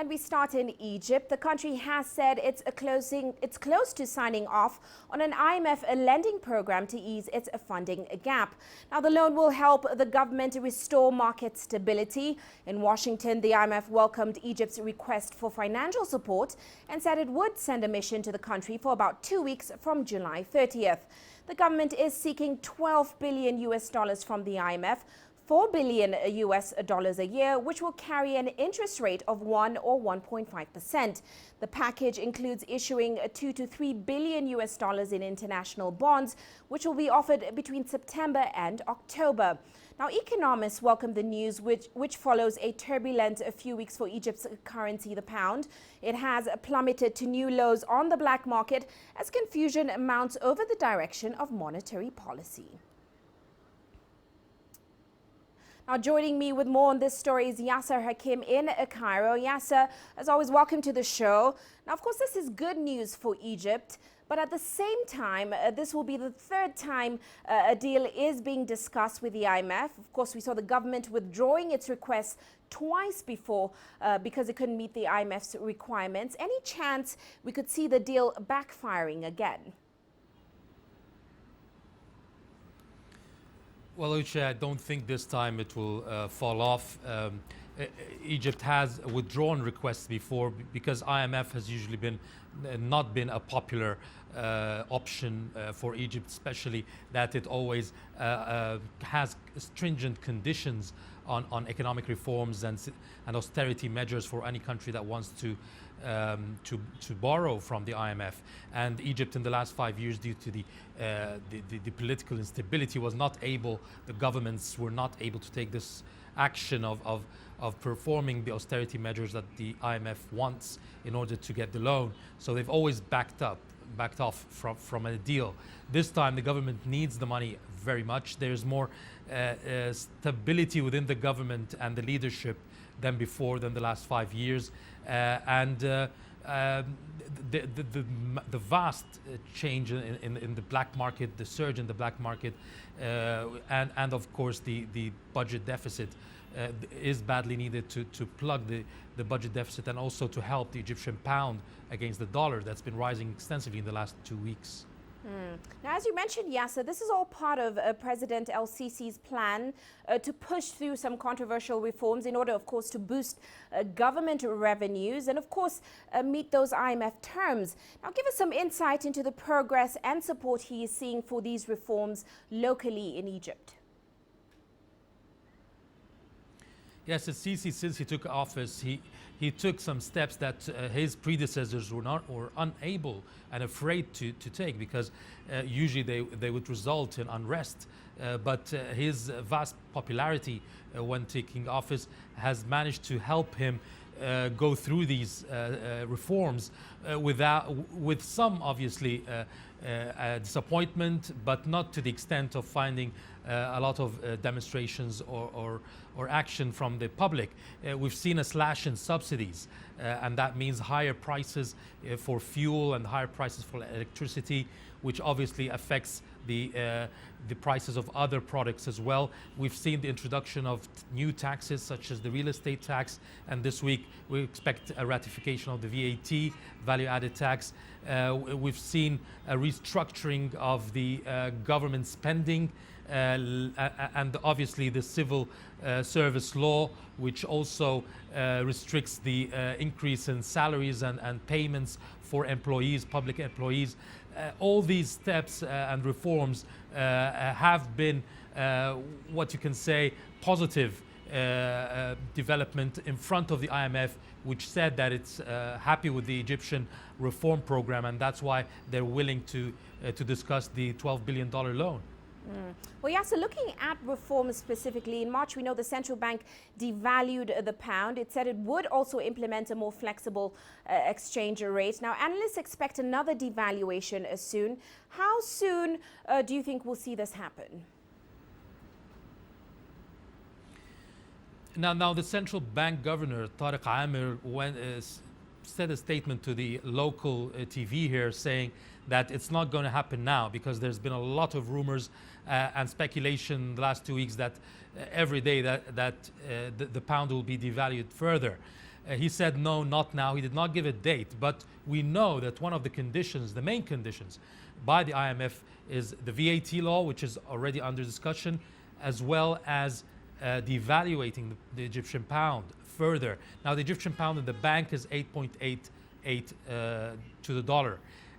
And we start in Egypt. The country has said it's close to signing off on an IMF lending program to ease its funding gap. Now, the loan will help the government restore market stability. In Washington, the IMF welcomed Egypt's request for financial support and said it would send a mission to the country for about 2 weeks from July 30th. The government is seeking $12 billion from the IMF, $4 billion a year, which will carry an interest rate of 1 or 1.5%. The package includes issuing $2 to $3 billion in international bonds, which will be offered between September and October. Now, economists welcome the news, which follows a turbulent few weeks for Egypt's currency, the pound. It has plummeted to new lows on the black market as confusion mounts over the direction of monetary policy. Now, joining me with more on this story is Yasser Hakim in Cairo. Yasser, as always, welcome to the show. Now, of course, this is good news for Egypt, but at the same time, this will be the third time a deal is being discussed with the IMF. Of course, we saw the government withdrawing its request twice before because it couldn't meet the IMF's requirements. Any chance we could see the deal backfiring again? Well, Uche, I don't think this time it will fall off. Egypt has withdrawn requests before because IMF has usually not been a popular option for Egypt, especially that it always has stringent conditions on economic reforms and austerity measures for any country that wants to borrow from the IMF. And Egypt in the last 5 years, due to the political instability, the governments were not able to take this action of performing the austerity measures that the IMF wants in order to get the loan. So they've always backed off from a deal. This time the government needs the money very much. There's more stability within the government and the leadership than the last 5 years. The vast change in the black market, the surge in the black market, and of course the budget deficit is badly needed to plug the budget deficit and also to help the Egyptian pound against the dollar that's been rising extensively in the last 2 weeks. Now, as you mentioned, Yasser, this is all part of President El-Sisi's plan to push through some controversial reforms in order, of course, to boost government revenues and, of course, meet those IMF terms. Now, give us some insight into the progress and support he is seeing for these reforms locally in Egypt. Yes, El-Sisi, since he took office, he took some steps that his predecessors were unable and afraid to take, because usually they would result in unrest. But his vast popularity when taking office has managed to help him go through these reforms with some obviously disappointment, but not to the extent of finding a lot of demonstrations or action from the public. We've seen a slash in subsidies, and that means higher prices for fuel and higher prices for electricity, which obviously affects the prices of other products as well. We've seen the introduction of new taxes such as the real estate tax, and this week we expect a ratification of the VAT, value-added tax. We've seen a restructuring of the government spending, and obviously the civil service law, which also restricts the increase in salaries and payments for employees, public employees. All these steps and reforms have been what you can say positive development in front of the IMF, which said that it's happy with the Egyptian reform program, and that's why they're willing to discuss the $12 billion loan. Well, yeah, so looking at reforms specifically, in March, we know the central bank devalued the pound. It said it would also implement a more flexible exchange rate. Now, analysts expect another devaluation soon. How soon do you think we'll see this happen? Now the central bank governor, Tariq Amir, said a statement to the local TV here saying that it's not going to happen now, because there's been a lot of rumors and speculation the last 2 weeks that every day that the pound will be devalued further. He said no, not now. He did not give a date, but we know that one of the conditions, the main conditions by the IMF, is the VAT law, which is already under discussion, as well as devaluating the Egyptian pound further. Now, the Egyptian pound in the bank is 8.88 to the dollar.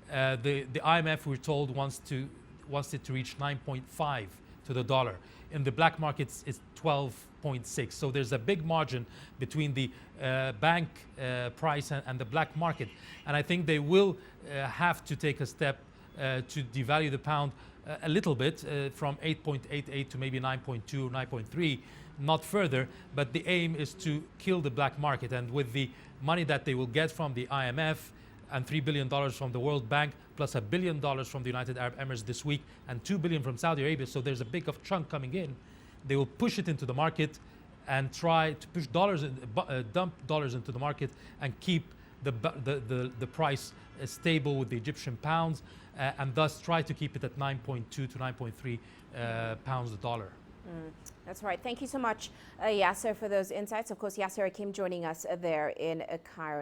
The IMF, we're told, wants it to reach 9.5 to the dollar. In the black markets, it's 12.6. So there's a big margin between the bank price and the black market. And I think they will have to take a step to devalue the pound a little bit from 8.88 to maybe 9.2 or 9.3, not further. But the aim is to kill the black market. And with the money that they will get from the IMF and $3 billion from the World Bank, plus $1 billion from the United Arab Emirates this week, and $2 billion from Saudi Arabia, so there's a big chunk coming in. They will push it into the market and try to push dollars, dump dollars into the market and keep the price stable with the Egyptian pounds, and thus try to keep it at 9.2 to 9.3 pounds a dollar. That's right. Thank you so much, Yasser, for those insights. Of course, Yasser Hakim joining us there in Cairo.